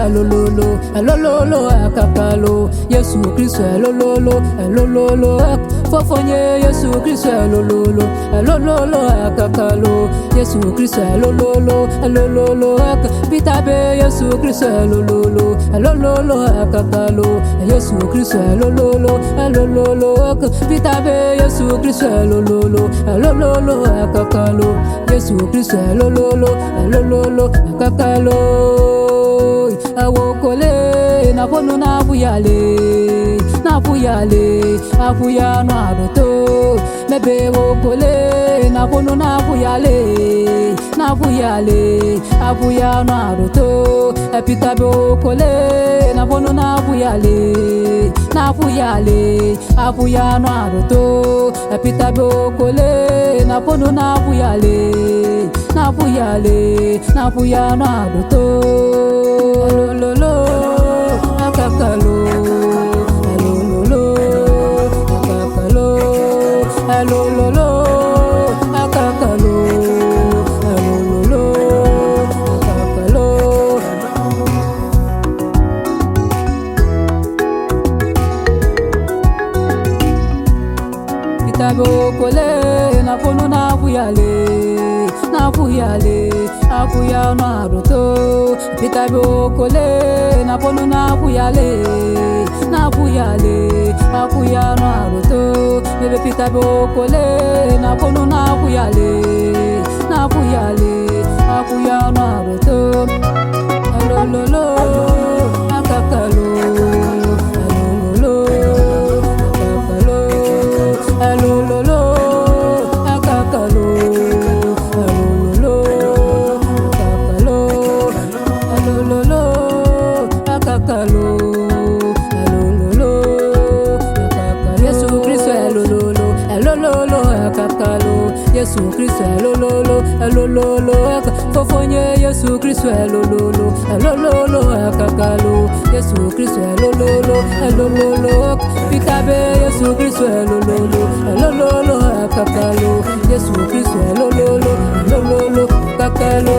elololo, elololo akakalo. Yesu Kristo elololo, elololo fofonye. Yesu Kristo elololo, elololo akakalo. Yesu Kristo elololo, elololo bitabe. Yesu Kristo elololo, elololo akakalo. Yesu Kristo elololo, elololo bitabe. Yesu Kristo elololo, elololo akakalo. Yesu Kristo elololo, elololo akakalo. Awokole na ponu na buyale, na buyale abuya no adoto. Mebe wokole na ponu na buyale, na buyale abuya no adoto. Epitabe wokole na ponu na buyale, na buyale abuya no adoto. Epitabe wokole na ponu na buyale, na buyale na buya no adoto. Elololo akakalo, elololo akakalo, elololo akakalo, elololo akakalo. Bitabe kole na ponu na buyale, na buyale abuya no adoto. Bitabe kole na ponu na buyale, na buyale abuya no adoto. Bebe bitabe kole na ponu na buyale, na buyale abuya no adoto. Elololo akakalo, elololo akakalo, elololo akakalo, elololo akakalo, elololo akakalo, elololo akakalo. Yesu Kristo elololo, elololo akakalo. Yesu Kristo elololo, elololo fofonye. Yesu Kristo elololo, elololo akakalo. Yesu Kristo elololo, elololo bitabe. Yesu Kristo elololo, elololo akakalo. Yesu Kristo elololo, elololo akakalo.